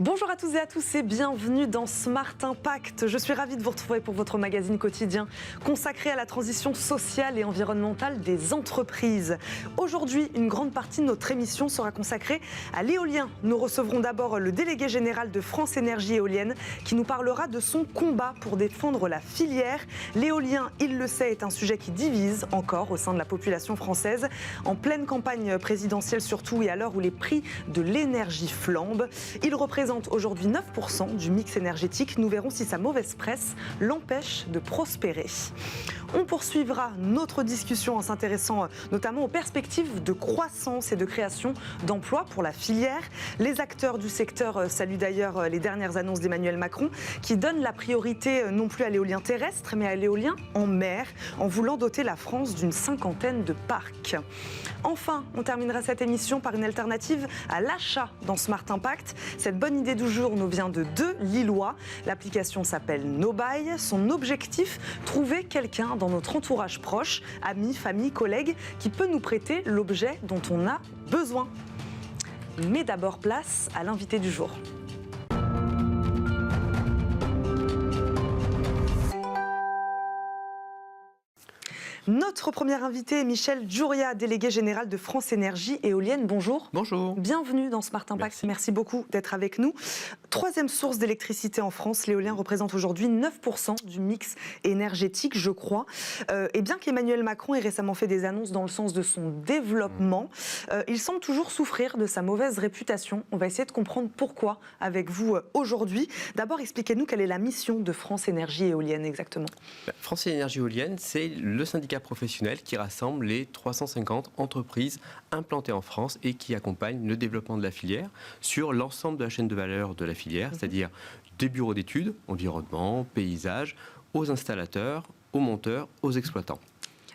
Bonjour à tous et à tous et bienvenue dans Smart Impact. Je suis ravie de vous retrouver pour votre magazine quotidien consacré à la transition sociale et environnementale des entreprises. Aujourd'hui, une grande partie de notre émission sera consacrée à l'éolien. Nous recevrons d'abord le délégué général de France Énergie Éolienne qui nous parlera de son combat pour défendre la filière. L'éolien, il le sait, est un sujet qui divise encore au sein de la population française, en pleine campagne présidentielle surtout et à l'heure où les prix de l'énergie flambent. Il représente aujourd'hui 9% du mix énergétique. Nous verrons si sa mauvaise presse l'empêche de prospérer. On poursuivra notre discussion en s'intéressant notamment aux perspectives de croissance et de création d'emplois pour la filière. Les acteurs du secteur saluent d'ailleurs les dernières annonces d'Emmanuel Macron qui donnent la priorité non plus à l'éolien terrestre mais à l'éolien en mer en voulant doter la France d'une 50aine de parcs. Enfin, on terminera cette émission par une alternative à l'achat dans Smart Impact. Cette bonne idée du jour nous vient de deux Lillois. L'application s'appelle NoBuy. Son objectif, trouver quelqu'un dans notre entourage proche, amis, famille, collègues, qui peut nous prêter l'objet dont on a besoin. Mais d'abord, place à l'invité du jour. Notre premier invité est Michel Djuria, délégué général de France Énergie Éolienne. Bonjour. Bonjour. Bienvenue dans Smart Impact. Merci beaucoup d'être avec nous. Troisième source d'électricité en France, l'éolien représente aujourd'hui 9% du mix énergétique, je crois. Et bien qu'Emmanuel Macron ait récemment fait des annonces dans le sens de son développement, il semble toujours souffrir de sa mauvaise réputation. On va essayer de comprendre pourquoi avec vous aujourd'hui. D'abord, expliquez-nous quelle est la mission de France Énergie Éolienne exactement. France Énergie Éolienne, c'est le syndicat professionnel qui rassemble les 350 entreprises implantées en France et qui accompagne le développement de la filière sur l'ensemble de la chaîne de valeur de la filière, c'est-à-dire des bureaux d'études, environnement, paysage, aux installateurs, aux monteurs, aux exploitants.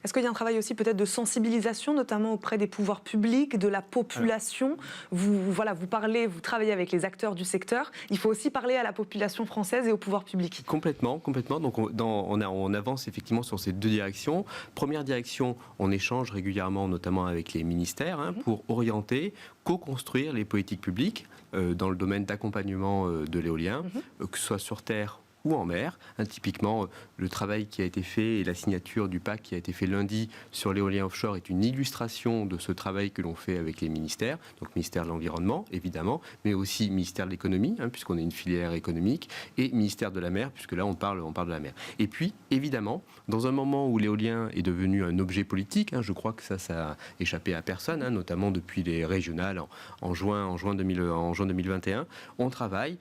Est-ce qu'il y a un travail aussi peut-être de sensibilisation, notamment auprès des pouvoirs publics, de la population ? Vous parlez, vous travaillez avec les acteurs du secteur. Il faut aussi parler à la population française et au pouvoir public. Complètement. Donc on avance effectivement sur ces deux directions. Première direction, on échange régulièrement, notamment avec les ministères, pour orienter, co-construire les politiques publiques dans le domaine d'accompagnement de l'éolien, que ce soit sur terre ou en mer. Typiquement, le travail qui a été fait et la signature du pacte qui a été fait lundi sur l'éolien offshore est une illustration de ce travail que l'on fait avec les ministères. Donc, ministère de l'Environnement, évidemment, mais aussi ministère de l'Économie, puisqu'on est une filière économique, et ministère de la mer, puisque là, on parle de la mer. Et puis, évidemment, dans un moment où l'éolien est devenu un objet politique, je crois que ça a échappé à personne, notamment depuis les régionales en juin 2021, on travaille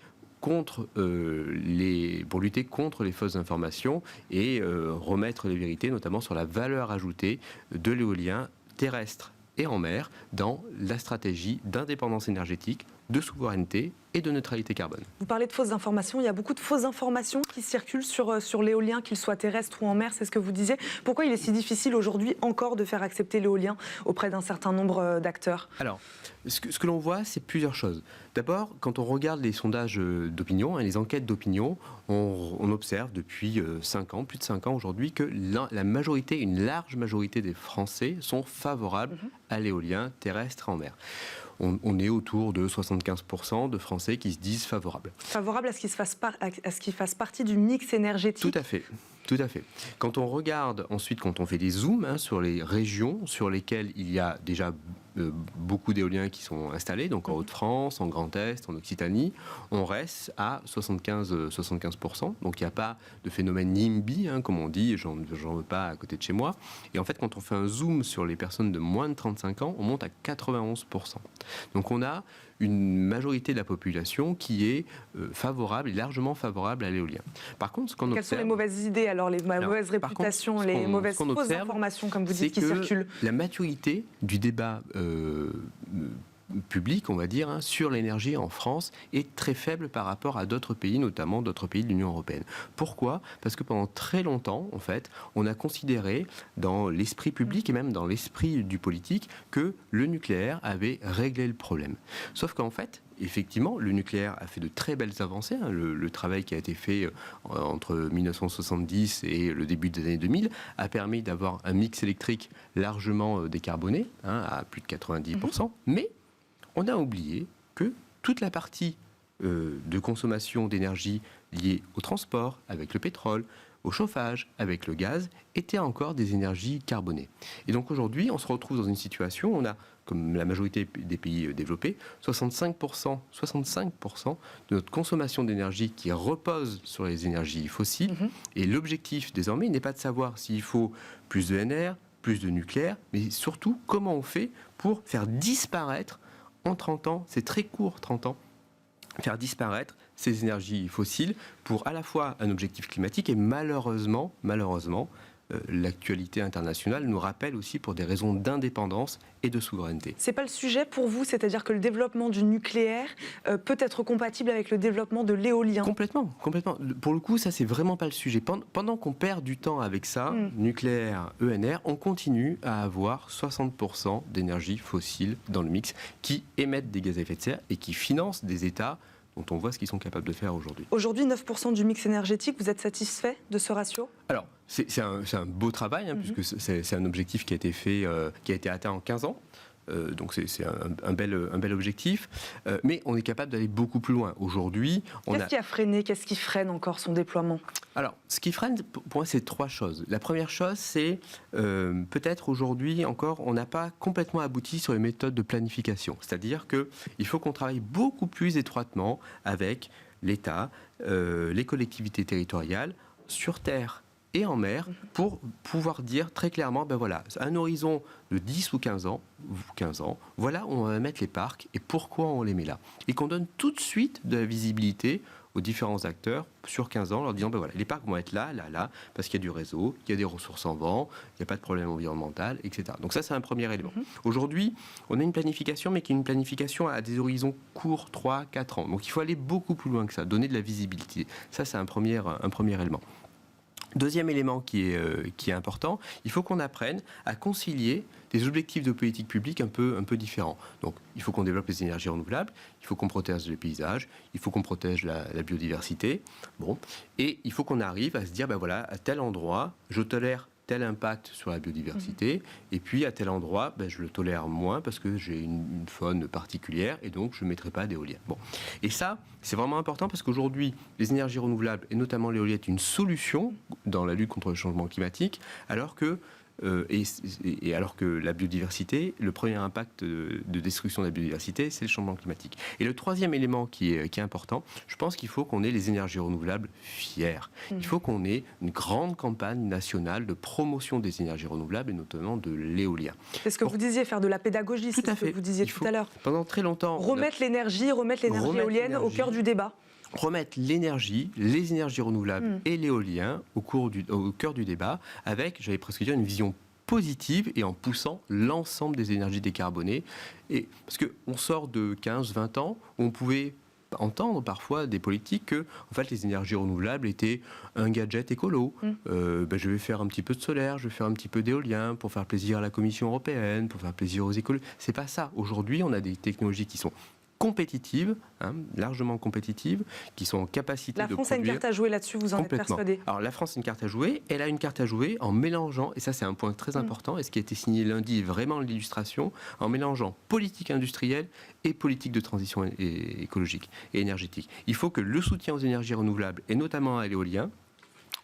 pour lutter contre les fausses informations et remettre les vérités, notamment sur la valeur ajoutée de l'éolien terrestre et en mer dans la stratégie d'indépendance énergétique, de souveraineté et de neutralité carbone. Vous parlez de fausses informations, il y a beaucoup de fausses informations qui circulent sur l'éolien, qu'il soit terrestre ou en mer, c'est ce que vous disiez. Pourquoi il est si difficile aujourd'hui encore de faire accepter l'éolien auprès d'un certain nombre d'acteurs ? Alors, ce que l'on voit, c'est plusieurs choses. D'abord, quand on regarde les sondages d'opinion, les enquêtes d'opinion, on observe depuis 5 ans, plus de 5 ans aujourd'hui, que une large majorité des Français sont favorables à l'éolien terrestre et en mer. On est autour de 75% de Français qui se disent favorables. Favorables à ce qu'il fasse partie du mix énergétique ? Tout à fait. Quand on regarde ensuite, quand on fait des zooms sur les régions sur lesquelles il y a déjà beaucoup d'éoliens qui sont installés, donc en Hauts-de-France, en Grand Est, en Occitanie, on reste à 75%. Donc il n'y a pas de phénomène NIMBY, comme on dit, j'en veux pas à côté de chez moi. Et en fait, quand on fait un zoom sur les personnes de moins de 35 ans, on monte à 91%. Donc on a une majorité de la population qui est favorable et largement favorable à l'éolien. Par contre, ce qu'on observe... Quelles sont les mauvaises idées alors, les mauvaises réputations, les mauvaises fausses informations, comme vous dites, qui circulent ? La maturité du débat public, on va dire, sur l'énergie en France est très faible par rapport à d'autres pays, notamment d'autres pays de l'Union européenne. Pourquoi ? Parce que pendant très longtemps, en fait, on a considéré dans l'esprit public et même dans l'esprit du politique que le nucléaire avait réglé le problème. Sauf qu'en fait, effectivement, le nucléaire a fait de très belles avancées. Le travail qui a été fait entre 1970 et le début des années 2000 a permis d'avoir un mix électrique largement décarboné, à plus de 90%. Mais on a oublié que toute la partie de consommation d'énergie liées au transport, avec le pétrole, au chauffage, avec le gaz, étaient encore des énergies carbonées. Et donc aujourd'hui, on se retrouve dans une situation où on a, comme la majorité des pays développés, 65% de notre consommation d'énergie qui repose sur les énergies fossiles. Et l'objectif désormais n'est pas de savoir s'il faut plus de NR, plus de nucléaire, mais surtout comment on fait pour faire disparaître en 30 ans, c'est très court 30 ans, faire disparaître ces énergies fossiles pour à la fois un objectif climatique et malheureusement, l'actualité internationale nous rappelle aussi pour des raisons d'indépendance et de souveraineté. C'est pas le sujet pour vous, c'est-à-dire que le développement du nucléaire peut être compatible avec le développement de l'éolien? Complètement. Pour le coup, ça c'est vraiment pas le sujet. Pendant qu'on perd du temps avec ça, nucléaire, ENR, on continue à avoir 60% d'énergie fossile dans le mix qui émettent des gaz à effet de serre et qui financent des États dont on voit ce qu'ils sont capables de faire aujourd'hui. Aujourd'hui, 9% du mix énergétique, vous êtes satisfait de ce ratio? Alors, c'est un beau travail, puisque c'est un objectif qui a été fait, qui a été atteint en 15 ans. Donc c'est un bel objectif, mais on est capable d'aller beaucoup plus loin. Aujourd'hui, qu'est-ce qui a freiné, qu'est-ce qui freine encore son déploiement? Alors, ce qui freine, pour moi, c'est 3 choses. La première chose, c'est peut-être aujourd'hui encore, on n'a pas complètement abouti sur les méthodes de planification. C'est-à-dire qu'il faut qu'on travaille beaucoup plus étroitement avec l'État, les collectivités territoriales, sur terre et en mer, pour pouvoir dire très clairement, ben voilà, un horizon de 10 ou 15 ans, voilà où on va mettre les parcs et pourquoi on les met là. Et qu'on donne tout de suite de la visibilité aux différents acteurs sur 15 ans, en leur disant, ben voilà, les parcs vont être là, parce qu'il y a du réseau, il y a des ressources en vent, il n'y a pas de problème environnemental, etc. Donc ça, c'est un premier élément. Aujourd'hui, on a une planification, mais qui est une planification à des horizons courts, 3, 4 ans. Donc il faut aller beaucoup plus loin que ça, donner de la visibilité. Ça, c'est un premier élément. Deuxième élément qui est important, il faut qu'on apprenne à concilier des objectifs de politique publique un peu différents. Donc, il faut qu'on développe les énergies renouvelables, il faut qu'on protège les paysages, il faut qu'on protège la biodiversité. Bon, et il faut qu'on arrive à se dire, ben voilà, à tel endroit, je tolère tel impact sur la biodiversité, et puis à tel endroit, ben, je le tolère moins parce que j'ai une faune particulière, et donc je ne mettrai pas d'éolien. Bon. Et ça, c'est vraiment important parce qu'aujourd'hui, les énergies renouvelables, et notamment l'éolien, est une solution dans la lutte contre le changement climatique, alors que alors que la biodiversité, le premier impact de destruction de la biodiversité, c'est le changement climatique. Et le troisième élément qui est important, je pense qu'il faut qu'on ait les énergies renouvelables fières. Il faut qu'on ait une grande campagne nationale de promotion des énergies renouvelables et notamment de l'éolien. C'est ce que vous disiez, faire de la pédagogie, c'est ce que vous disiez tout à l'heure. Pendant très longtemps... Remettre l'énergie éolienne au cœur du débat. Remettre l'énergie, les énergies renouvelables et l'éolien au cœur du débat avec, j'allais presque dire, une vision positive et en poussant l'ensemble des énergies décarbonées. Et, parce qu'on sort de 15-20 ans où on pouvait entendre parfois des politiques que en fait, les énergies renouvelables étaient un gadget écolo. Je vais faire un petit peu de solaire, je vais faire un petit peu d'éolien pour faire plaisir à la Commission européenne, pour faire plaisir aux écolos. C'est pas ça. Aujourd'hui, on a des technologies qui sont compétitives, largement compétitives, qui sont en capacité de produire... La France a une carte à jouer là-dessus, vous en êtes persuadé? Alors la France a une carte à jouer, elle a une carte à jouer en mélangeant, et ça c'est un point très important, et ce qui a été signé lundi est vraiment l'illustration, en mélangeant politique industrielle et politique de transition écologique et énergétique. Il faut que le soutien aux énergies renouvelables, et notamment à l'éolien,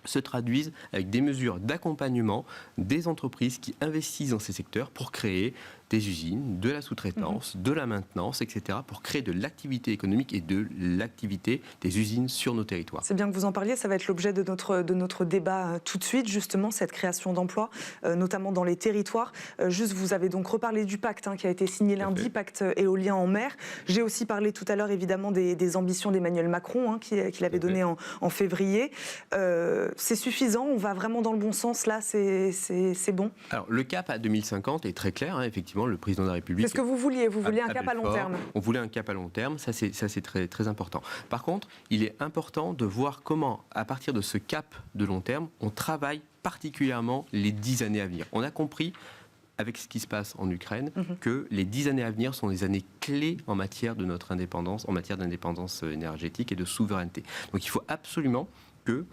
se traduisent avec des mesures d'accompagnement des entreprises qui investissent dans ces secteurs pour créer des usines, de la sous-traitance, de la maintenance, etc., pour créer de l'activité économique et de l'activité des usines sur nos territoires. C'est bien que vous en parliez, ça va être l'objet de notre débat tout de suite, justement, cette création d'emplois, notamment dans les territoires. Juste, vous avez donc reparlé du pacte qui a été signé lundi, pacte éolien en mer. J'ai aussi parlé tout à l'heure, évidemment, des ambitions d'Emmanuel Macron, qu'il avait donné en février. C'est suffisant, on va vraiment dans le bon sens, là, c'est bon? Alors, le cap à 2050 est très clair, effectivement. Le président de la République... C'est ce que vous vouliez, un cap à long terme. On voulait un cap à long terme, ça c'est très, très important. Par contre, il est important de voir comment, à partir de ce cap de long terme, on travaille particulièrement les 10 années à venir. On a compris, avec ce qui se passe en Ukraine, que les 10 années à venir sont les années clés en matière de notre indépendance, en matière d'indépendance énergétique et de souveraineté. Donc il faut absolument que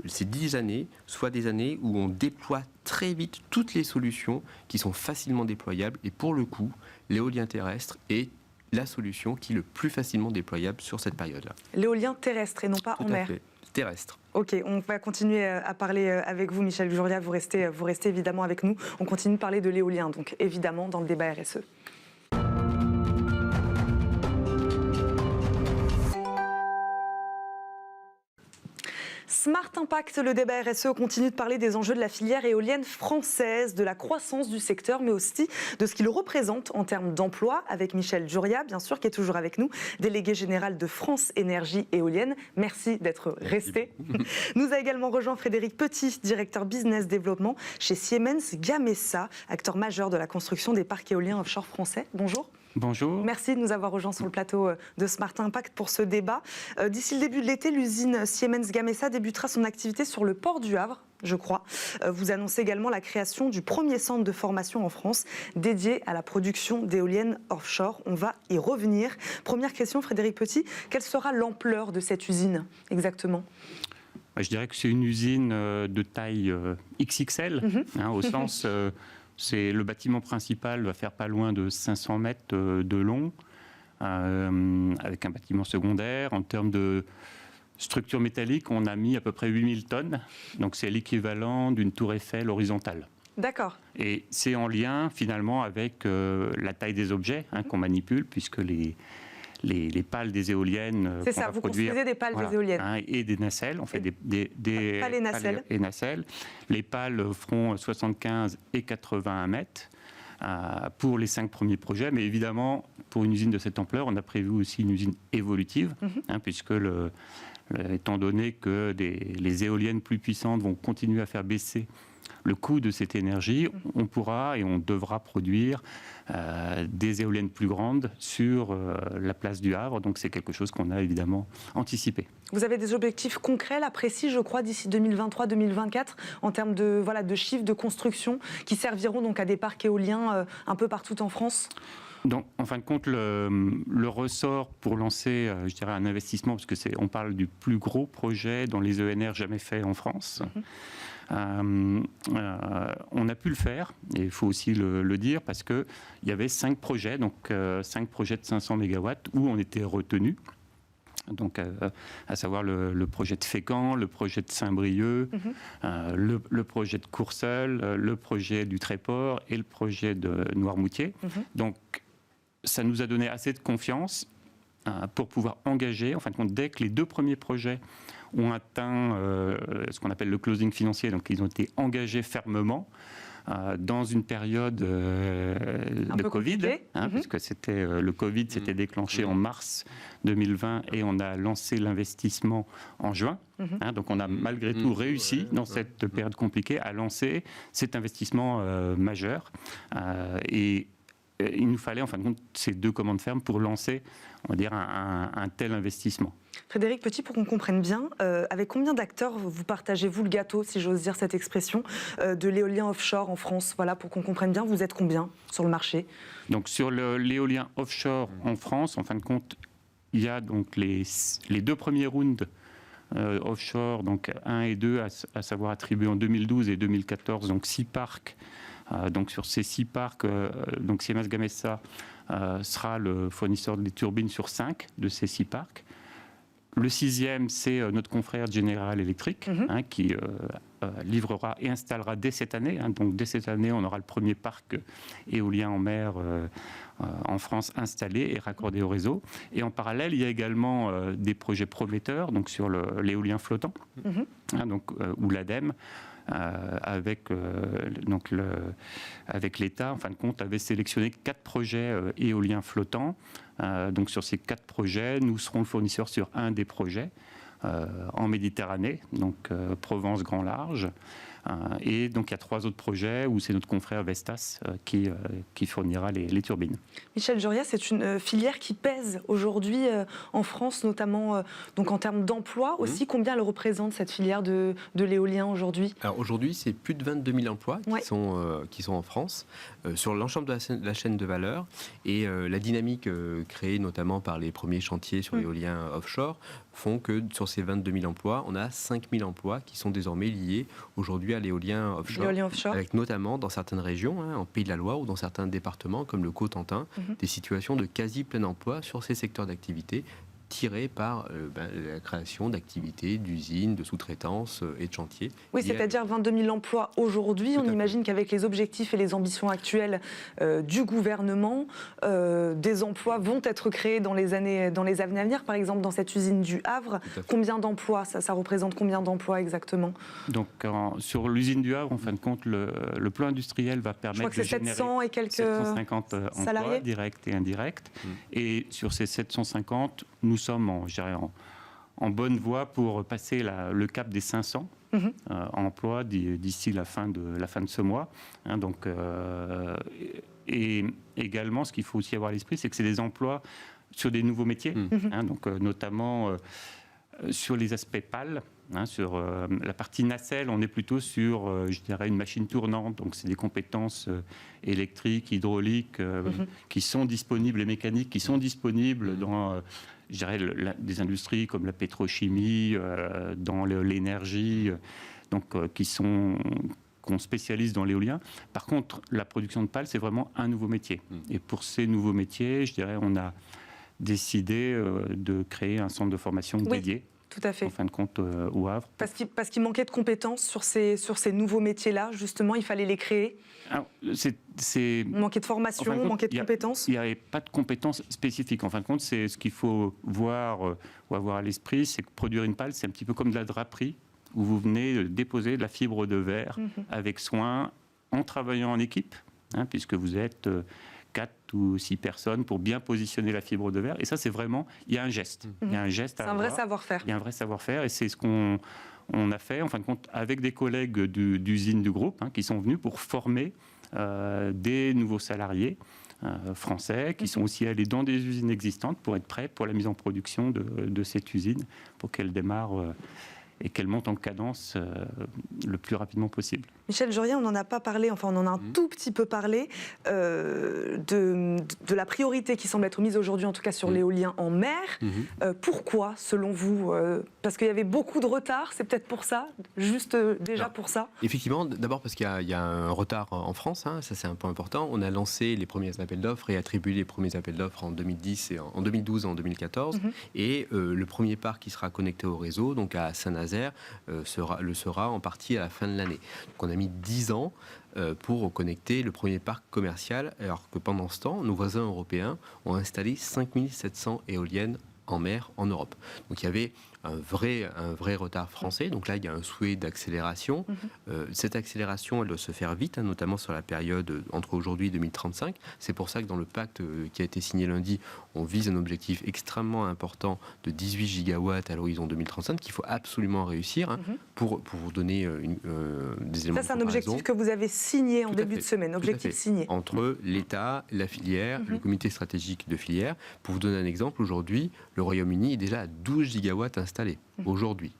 ces 10 années soient des années où on déploie très vite toutes les solutions qui sont facilement déployables. Et pour le coup, l'éolien terrestre est la solution qui est le plus facilement déployable sur cette période-là. L'éolien terrestre et non pas Tout en à mer. fait. Terrestre. Ok, on va continuer à parler avec vous, Michel Juria. Vous restez évidemment avec nous. On continue de parler de l'éolien, donc évidemment dans le débat RSE. Smart Impact, le débat RSE, continue de parler des enjeux de la filière éolienne française, de la croissance du secteur, mais aussi de ce qu'il représente en termes d'emploi, avec Michel Juria, bien sûr, qui est toujours avec nous, délégué général de France Énergie Éolienne. Merci d'être resté. Nous a également rejoint Frédéric Petit, directeur business développement chez Siemens Gamesa, acteur majeur de la construction des parcs éoliens offshore français. Bonjour. Bonjour. Merci de nous avoir rejoints sur le plateau de Smart Impact pour ce débat. D'ici le début de l'été, l'usine Siemens Gamesa débutera son activité sur le port du Havre, je crois. Vous annoncez également la création du premier centre de formation en France dédié à la production d'éoliennes offshore. On va y revenir. Première question, Frédéric Petit, quelle sera l'ampleur de cette usine exactement ? Je dirais que c'est une usine de taille XXL, au sens... le bâtiment principal va faire pas loin de 500 mètres de long, avec un bâtiment secondaire. En termes de structure métallique, on a mis à peu près 8000 tonnes. Donc c'est l'équivalent d'une tour Eiffel horizontale. D'accord. Et c'est en lien finalement avec la taille des objets qu'on manipule, puisque les pales des éoliennes c'est ça, vous construisez des pales des éoliennes. Et des nacelles, on fait des pales et nacelles. Pales et nacelles. Les pales feront 75 et 81 mètres pour les 5 premiers projets, mais évidemment, pour une usine de cette ampleur, on a prévu aussi une usine évolutive, puisque étant donné que les éoliennes plus puissantes vont continuer à faire baisser le coût de cette énergie, on pourra et on devra produire des éoliennes plus grandes sur la place du Havre. Donc c'est quelque chose qu'on a évidemment anticipé. Vous avez des objectifs concrets, là, précis, je crois, d'ici 2023-2024, en termes de chiffres de construction qui serviront donc à des parcs éoliens un peu partout en France ? Donc, en fin de compte, le ressort pour lancer, je dirais, un investissement, parce que on parle du plus gros projet dans les ENR jamais fait en France. On a pu le faire, et il faut aussi le dire, parce qu'il y avait 5 projets, donc 5 projets de 500 MW où on était retenu. Donc, à savoir le projet de Fécamp, le projet de Saint-Brieuc, le projet de Courseulles, le projet du Tréport et le projet de Noirmoutier. Donc, ça nous a donné assez de confiance pour pouvoir engager, en fin de compte, dès que les 2 premiers projets ont atteint ce qu'on appelle le closing financier, donc ils ont été engagés fermement dans une période de Covid, puisque le Covid s'était déclenché en mars 2020 et on a lancé l'investissement en juin. Donc on a malgré tout réussi dans cette période compliquée à lancer cet investissement majeur. Et il nous fallait en fin de compte ces 2 commandes fermes pour lancer, on va dire, un tel investissement. Frédéric Petit, pour qu'on comprenne bien, avec combien d'acteurs vous partagez-vous le gâteau, si j'ose dire cette expression, de l'éolien offshore en France ? Voilà, pour qu'on comprenne bien, vous êtes combien sur le marché ? Donc sur l'éolien offshore en France, en fin de compte, il y a donc les 2 premiers rounds offshore, donc 1 et 2, à savoir attribués en 2012 et 2014, donc 6 parcs. Donc sur ces 6 parcs, donc Siemens Gamesa sera le fournisseur des turbines sur 5 de ces 6 parcs. Le 6e, c'est notre confrère General Electric, qui livrera et installera dès cette année. Donc dès cette année, on aura le premier parc éolien en mer en France installé et raccordé au réseau. Et en parallèle, il y a également des projets prometteurs, donc sur l'éolien flottant, ou l'ADEME. Avec l'État, en fin de compte, avait sélectionné 4 projets éoliens flottants. Donc sur ces 4 projets, nous serons le fournisseur sur un des projets en Méditerranée, donc Provence Grand Large. Et donc il y a 3 autres projets où c'est notre confrère Vestas qui fournira les turbines. Michel Juria, c'est une filière qui pèse aujourd'hui en France, notamment donc en termes d'emploi aussi. Combien elle représente cette filière de l'éolien aujourd'hui ? Alors aujourd'hui, c'est plus de 22 000 emplois qui sont en France, sur l'ensemble de la chaîne de valeur. Et la dynamique créée notamment par les premiers chantiers sur l'éolien offshore font que sur ces 22 000 emplois, on a 5 000 emplois qui sont désormais liés aujourd'hui vers l'éolien offshore, avec notamment dans certaines régions, en Pays de la Loire ou dans certains départements comme le Cotentin, des situations de quasi plein emploi sur ces secteurs d'activité tirés par la création d'activités, d'usines, de sous-traitance et de chantiers. Oui, c'est-à-dire 22 000 emplois aujourd'hui. On imagine qu'avec les objectifs et les ambitions actuelles du gouvernement, des emplois vont être créés dans les années à venir. Par exemple, dans cette usine du Havre, combien d'emplois ça représente combien d'emplois exactement? Donc, sur l'usine du Havre, en fin de compte, le plan industriel va permettre de générer 700 et quelques 750 salariés emplois directs et indirects. Et sur ces 750, nous sommes en bonne voie pour passer le cap des 500 emplois d'ici la fin de ce mois. Et également, ce qu'il faut aussi avoir à l'esprit, c'est que c'est des emplois sur des nouveaux métiers, notamment sur les aspects pâles. Sur la partie nacelle, on est plutôt sur, je dirais, une machine tournante. Donc, c'est des compétences électriques, hydrauliques qui sont disponibles, et mécaniques qui sont disponibles dans, je dirais, des industries comme la pétrochimie, dans l'énergie, qu'on spécialise dans l'éolien. Par contre, la production de pales, c'est vraiment un nouveau métier. Et pour ces nouveaux métiers, je dirais, on a décidé de créer un centre de formation dédié. Tout à fait. En fin de compte, au Havre. Parce qu'il manquait de compétences sur ces nouveaux métiers-là, justement, il fallait les créer. Alors, manquait de formation, manquait de compétences. Il n'y avait pas de compétences spécifiques. En fin de compte, c'est ce qu'il faut voir ou avoir à l'esprit, c'est que produire une pale, c'est un petit peu comme de la draperie, où vous venez déposer de la fibre de verre avec soin, en travaillant en équipe, puisque vous êtes 4 ou 6 personnes pour bien positionner la fibre de verre. Et ça, c'est vraiment, il y a un geste. Il y a un geste à avoir. C'est un vrai savoir-faire. Il y a un vrai savoir-faire et c'est ce qu'on a fait, en fin de compte, avec des collègues d'usines du groupe qui sont venus pour former des nouveaux salariés français qui sont aussi allés dans des usines existantes pour être prêts pour la mise en production de cette usine, pour qu'elle démarre et qu'elle monte en cadence le plus rapidement possible. Michel Jurien, on n'en a pas parlé, enfin on en a un tout petit peu parlé, de la priorité qui semble être mise aujourd'hui, en tout cas sur l'éolien en mer. Pourquoi, selon vous? Parce qu'il y avait beaucoup de retard, c'est peut-être pour ça, juste déjà pour ça? Effectivement, d'abord parce qu'il y a un retard en France, ça c'est un point important. On a lancé les premiers appels d'offres et attribué les premiers appels d'offres en 2012 et en 2014. Et le premier parc qui sera connecté au réseau, donc à Saint-Nazaire, sera en partie à la fin de l'année. Donc on a mis 10 ans pour connecter le premier parc commercial, alors que pendant ce temps, nos voisins européens ont installé 5700 éoliennes en mer en Europe. Donc il y avait un vrai retard français. Donc là, il y a un souhait d'accélération. Cette accélération, elle doit se faire vite, notamment sur la période entre aujourd'hui et 2035. C'est pour ça que dans le pacte qui a été signé lundi, on vise un objectif extrêmement important de 18 gigawatts à l'horizon 2035 qu'il faut absolument réussir pour vous donner des éléments de comparaison. Ça, c'est un objectif que vous avez signé en début de semaine, objectif signé. Entre l'État, la filière, le comité stratégique de filière. Pour vous donner un exemple, aujourd'hui, le Royaume-Uni est déjà à 12 gigawatts installés, aujourd'hui.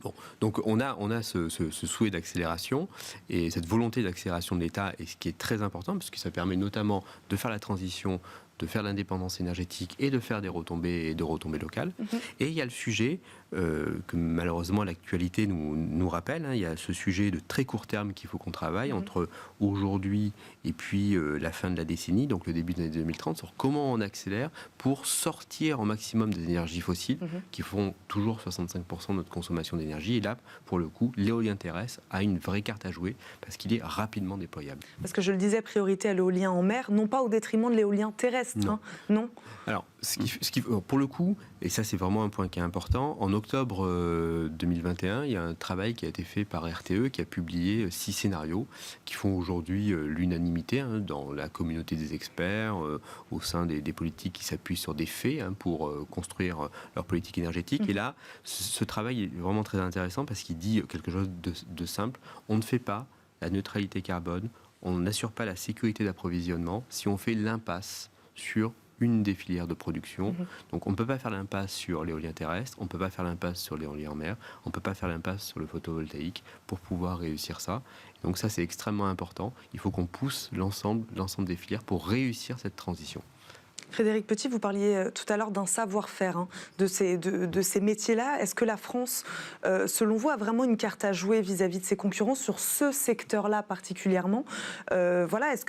Bon, donc on a ce souhait d'accélération et cette volonté d'accélération de l'État, et ce qui est très important, parce que ça permet notamment de faire la transition, de faire l'indépendance énergétique et de faire des retombées locales. Et il y a le sujet que malheureusement l'actualité nous rappelle, il y a ce sujet de très court terme qu'il faut qu'on travaille entre aujourd'hui et puis la fin de la décennie, donc le début de l'année 2030, sur comment on accélère pour sortir au maximum des énergies fossiles qui font toujours 65% de notre consommation d'énergie. Et là, pour le coup, l'éolien terrestre a une vraie carte à jouer parce qu'il est rapidement déployable. Parce que je le disais, priorité à l'éolien en mer, non pas au détriment de l'éolien terrestre. Non. Alors, pour le coup, et ça c'est vraiment un point qui est important, en octobre 2021, il y a un travail qui a été fait par RTE qui a publié 6 scénarios qui font aujourd'hui l'unanimité dans la communauté des experts, au sein des politiques qui s'appuient sur des faits pour construire leur politique énergétique. Et là, ce travail est vraiment très intéressant parce qu'il dit quelque chose de simple. On ne fait pas la neutralité carbone, on n'assure pas la sécurité d'approvisionnement si on fait l'impasse sur une des filières de production. Donc on ne peut pas faire l'impasse sur l'éolien terrestre, on ne peut pas faire l'impasse sur l'éolien en mer, on ne peut pas faire l'impasse sur le photovoltaïque pour pouvoir réussir ça. Donc ça, c'est extrêmement important. Il faut qu'on pousse l'ensemble des filières pour réussir cette transition. Frédéric Petit, vous parliez tout à l'heure d'un savoir-faire de ces métiers-là. Est-ce que la France, selon vous, a vraiment une carte à jouer vis-à-vis de ses concurrents sur ce secteur-là particulièrement? Voilà, est-ce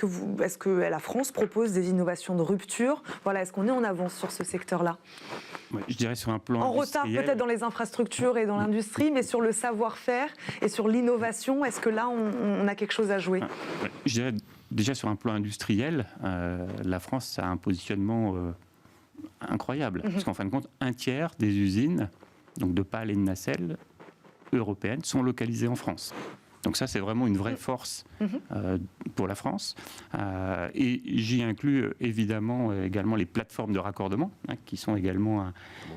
que la France propose des innovations de rupture? Voilà, est-ce qu'on est en avance sur ce secteur-là? Ouais, je dirais sur un plan en retard peut-être dans les infrastructures et dans l'industrie, mais sur le savoir-faire et sur l'innovation, est-ce que là, on a quelque chose à jouer? Ouais, je dirais déjà sur un plan industriel, la France a un positionnement incroyable. Parce qu'en fin de compte, un tiers des usines donc de pales et de nacelles européennes sont localisées en France. Donc ça, c'est vraiment une vraie force pour la France. Et j'y inclus évidemment également les plateformes de raccordement, qui sont également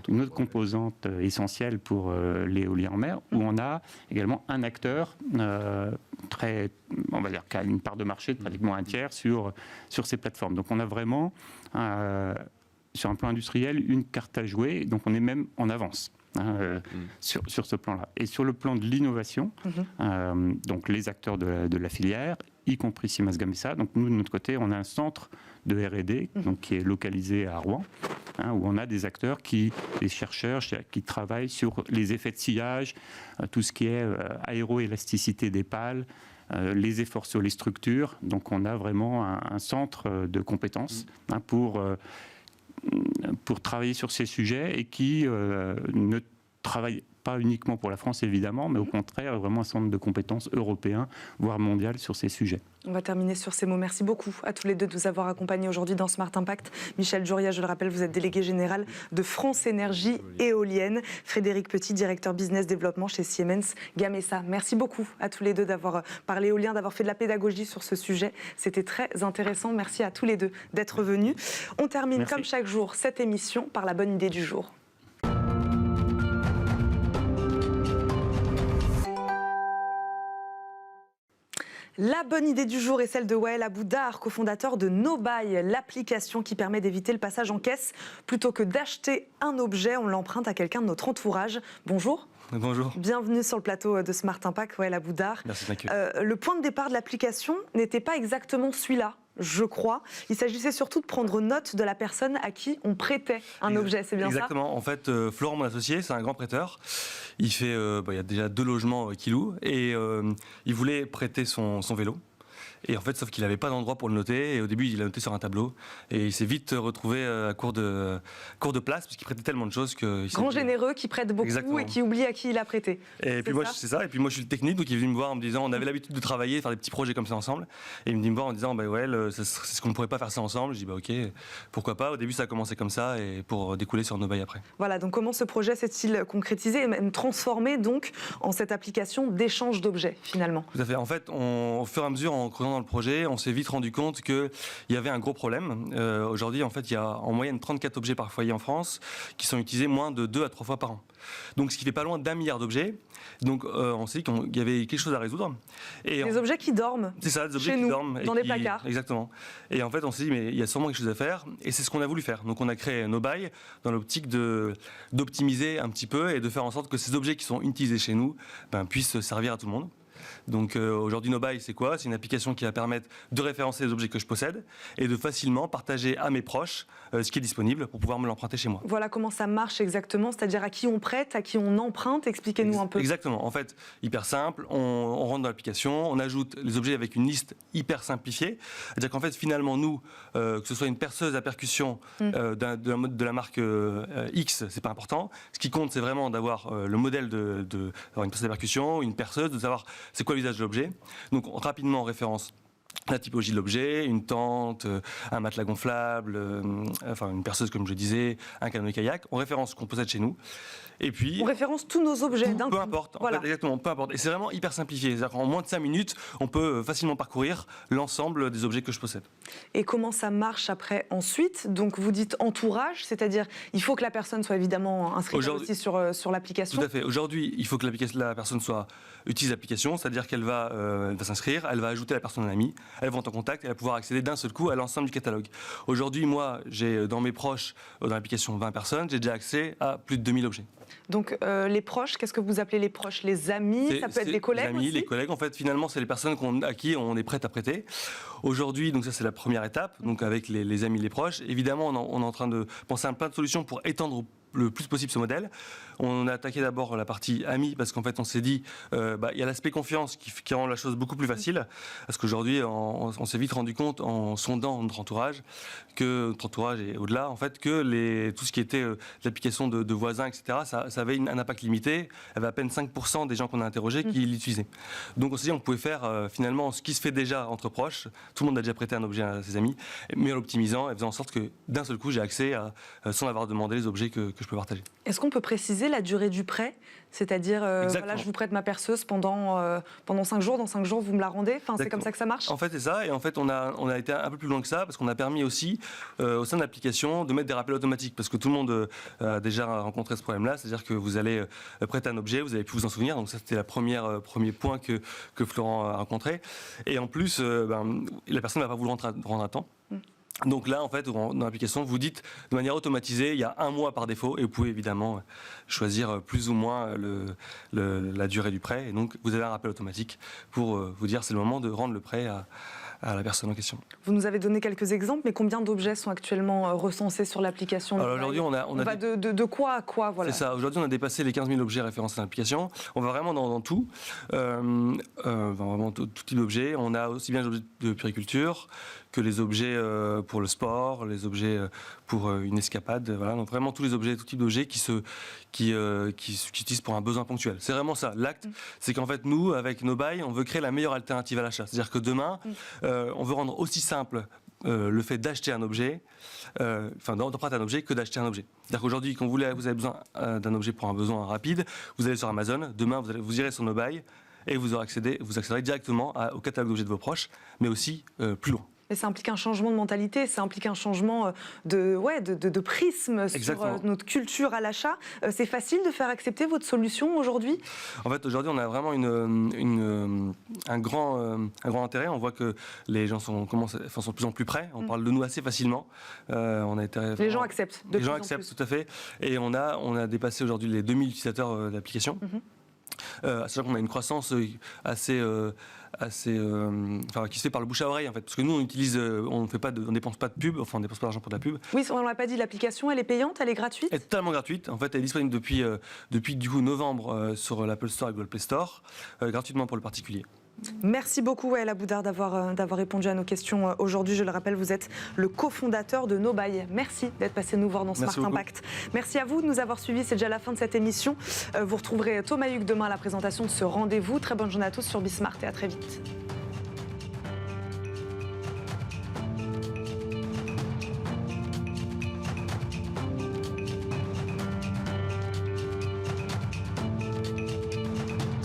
une autre composante essentielle pour l'éolien en mer, où on a également un acteur très, on va dire, qui a une part de marché de pratiquement un tiers sur ces plateformes. Donc on a vraiment, sur un plan industriel, une carte à jouer. Donc on est même en avance. Sur ce plan-là. Et sur le plan de l'innovation, donc les acteurs de la filière, y compris Siemens Gamesa, donc nous de notre côté, on a un centre de R&D donc qui est localisé à Rouen, où on a des acteurs des chercheurs qui travaillent sur les effets de sillage, tout ce qui est aéroélasticité des pales, les efforts sur les structures. Donc on a vraiment un centre de compétences pour travailler sur ces sujets et qui ne travaille pas uniquement pour la France évidemment, mais au contraire vraiment un centre de compétences européen, voire mondial sur ces sujets. On va terminer sur ces mots. Merci beaucoup à tous les deux de nous avoir accompagnés aujourd'hui dans Smart Impact. Michel Juria, je le rappelle, vous êtes délégué général de France Énergie Éolienne. Frédéric Petit, directeur business développement chez Siemens Gamesa. Merci beaucoup à tous les deux d'avoir parlé éolien, d'avoir fait de la pédagogie sur ce sujet. C'était très intéressant. Merci à tous les deux d'être venus. On termine comme chaque jour cette émission par la bonne idée du jour. La bonne idée du jour est celle de Wael Aboudar, cofondateur de NoBuy, l'application qui permet d'éviter le passage en caisse. Plutôt que d'acheter un objet, on l'emprunte à quelqu'un de notre entourage. Bonjour. Bonjour. Bienvenue sur le plateau de Smart Impact, Wael Aboudar. Merci de m'accueillir. Le point de départ de l'application n'était pas exactement celui-là, je crois. Il s'agissait surtout de prendre note de la personne à qui on prêtait un objet, c'est bien ça? Exactement. En fait, Florent, mon associé, c'est un grand prêteur. Il fait, il y a déjà 2 logements qu'il loue et il voulait prêter son vélo. Et en fait, sauf qu'il n'avait pas d'endroit pour le noter. Et au début, il l'a noté sur un tableau. Et il s'est vite retrouvé à court de place, parce qu'il prêtait tellement de choses que... Grand généreux, qui prête beaucoup. Exactement. Et qui oublie à qui il a prêté. Et puis moi, c'est ça. Et puis moi, je suis le technique, donc il est venu me voir en me disant, on avait l'habitude de travailler, faire des petits projets comme ça ensemble. Et il me dit me voir en disant, bah ouais, c'est ce qu'on ne pourrait pas faire ça ensemble. Je dis, bah ok, pourquoi pas. Au début, ça a commencé comme ça, et pour découler sur NoBuy après. Voilà, donc comment ce projet s'est-il concrétisé et même transformé donc en cette application d'échange d'objets finalement? Tout à fait. En fait, au fur et à mesure, en creusant dans le projet, on s'est vite rendu compte qu'il y avait un gros problème. Aujourd'hui, en fait, il y a en moyenne 34 objets par foyer en France qui sont utilisés moins de 2 à 3 fois par an. Donc, ce qui fait pas loin d'1 milliard d'objets. Donc, on s'est dit qu'il y avait quelque chose à résoudre. Et des objets qui dorment. C'est ça, des objets qui dorment. Dans des placards. Exactement. Et en fait, on s'est dit, mais il y a sûrement quelque chose à faire. Et c'est ce qu'on a voulu faire. Donc, on a créé NoBuy dans l'optique d'optimiser un petit peu et de faire en sorte que ces objets qui sont utilisés chez nous puissent servir à tout le monde. Donc aujourd'hui, NoBuy, c'est quoi? C'est une application qui va permettre de référencer les objets que je possède et de facilement partager à mes proches ce qui est disponible pour pouvoir me l'emprunter chez moi. Voilà comment ça marche exactement, c'est-à-dire à qui on prête, à qui on emprunte. Expliquez-nous un peu. Exactement. En fait, hyper simple, on rentre dans l'application, on ajoute les objets avec une liste hyper simplifiée. C'est-à-dire qu'en fait, finalement, nous, que ce soit une perceuse à percussion de la marque X, c'est pas important. Ce qui compte, c'est vraiment d'avoir le modèle d'avoir une perceuse à percussion, une perceuse, de savoir c'est quoi l'usage de l'objet. Donc rapidement on référence la typologie de l'objet, une tente, un matelas gonflable, enfin une perceuse comme je disais, un canoë-kayak. On référence ce qu'on possède chez nous. Et puis, on référence tous nos objets d'un coup. Peu importe, voilà. En fait, exactement, peu importe. Et c'est vraiment hyper simplifié. C'est-à-dire qu'en moins de 5 minutes, on peut facilement parcourir l'ensemble des objets que je possède. Et comment ça marche après ensuite? Donc vous dites entourage, c'est-à-dire il faut que la personne soit évidemment inscrite aussi sur l'application. Tout à fait. Aujourd'hui, il faut que la personne utilise l'application, c'est-à-dire qu'elle va s'inscrire, elle va ajouter la personne en ami. elles vont être en contact et elles vont pouvoir accéder d'un seul coup à l'ensemble du catalogue. Aujourd'hui, moi, j'ai dans mes proches, dans l'application 20 personnes, j'ai déjà accès à plus de 2000 objets. Donc les proches, qu'est-ce que vous appelez les proches? Les amis, ça peut être des collègues les amis, aussi? les collègues, en fait, finalement, c'est les personnes à qui on est prêt à prêter. Aujourd'hui, donc ça c'est la première étape, donc avec les amis, les proches. Évidemment, on est en train de penser à plein de solutions pour étendre le plus possible ce modèle. On a attaqué d'abord la partie amis parce qu'en fait on s'est dit il y a l'aspect confiance qui rend la chose beaucoup plus facile parce qu'aujourd'hui on s'est vite rendu compte en sondant notre entourage et au-delà en fait que tout ce qui était l'application de voisins etc. ça avait un impact limité. Il y avait à peine 5% des gens qu'on a interrogés qui l'utilisaient. Donc on s'est dit on pouvait faire finalement ce qui se fait déjà entre proches. Tout le monde a déjà prêté un objet à ses amis, mais en l'optimisant et faisant en sorte que d'un seul coup j'ai accès sans avoir demandé les objets que je peux partager. Est-ce qu'on peut préciser la durée du prêt? C'est-à-dire, voilà, je vous prête ma perceuse pendant 5 jours, dans 5 jours vous me la rendez, c'est comme ça que ça marche? En fait c'est ça, et en fait on a été un peu plus loin que ça, parce qu'on a permis aussi, au sein de l'application, de mettre des rappels automatiques, parce que tout le monde a déjà rencontré ce problème-là, c'est-à-dire que vous allez prêter un objet, vous avez pu vous en souvenir, donc ça c'était le premier point que Florent a rencontré, et en plus, la personne ne va pas vous le rendre à temps. Donc là, en fait, dans l'application, vous dites de manière automatisée, il y a 1 mois par défaut, et vous pouvez évidemment choisir plus ou moins la durée du prêt. Et donc, vous avez un rappel automatique pour vous dire c'est le moment de rendre le prêt à la personne en question. Vous nous avez donné quelques exemples, mais combien d'objets sont actuellement recensés sur l'application? Alors aujourd'hui, on va de quoi à quoi, voilà. C'est ça. Aujourd'hui, on a dépassé les 15 000 objets référencés dans l'application. On va vraiment dans tout, vraiment tout type d'objets. On a aussi bien les objets de puriculture que les objets pour le sport, les objets pour une escapade. Voilà. Donc vraiment tous les objets, tout type d'objets qui s'utilisent pour un besoin ponctuel. C'est vraiment ça. L'acte, c'est qu'en fait, nous, avec NoBuy, on veut créer la meilleure alternative à l'achat. C'est-à-dire que demain, on veut rendre aussi simple le fait d'acheter un objet, d'emprunter un objet que d'acheter un objet. C'est-à-dire qu'aujourd'hui, quand vous avez besoin d'un objet pour un besoin rapide, vous allez sur Amazon, demain vous irez sur NoBuy et vous accéderez directement au catalogue d'objets de vos proches, mais aussi plus loin. Mais ça implique un changement de mentalité, ça implique un changement de prisme Exactement. sur notre culture à l'achat. C'est facile de faire accepter votre solution aujourd'hui? En fait, aujourd'hui, on a vraiment un grand intérêt. On voit que les gens sont de plus en plus prêts. On parle de nous assez facilement. Les gens acceptent. Les gens acceptent, tout à fait. Et on a dépassé aujourd'hui les 2000 utilisateurs d'application. Sachant qu'on a une croissance assez qui se fait par le bouche à oreille en fait, parce que nous on dépense pas de pub, on dépense pas d'argent pour de la pub. Oui, on l'a pas dit, l'application elle est payante, elle est gratuite? Elle est totalement gratuite, en fait elle est disponible depuis du coup novembre sur l'Apple Store et Google Play Store, gratuitement pour le particulier. Merci beaucoup Wael Aboudar d'avoir répondu à nos questions aujourd'hui. Je le rappelle, vous êtes le cofondateur de NoBuy. Merci d'être passé nous voir dans Smart Impact. Merci à vous de nous avoir suivis. C'est déjà la fin de cette émission. Vous retrouverez Thomas Hugues demain à la présentation de ce rendez-vous. Très bonne journée à tous sur Bismart et à très vite.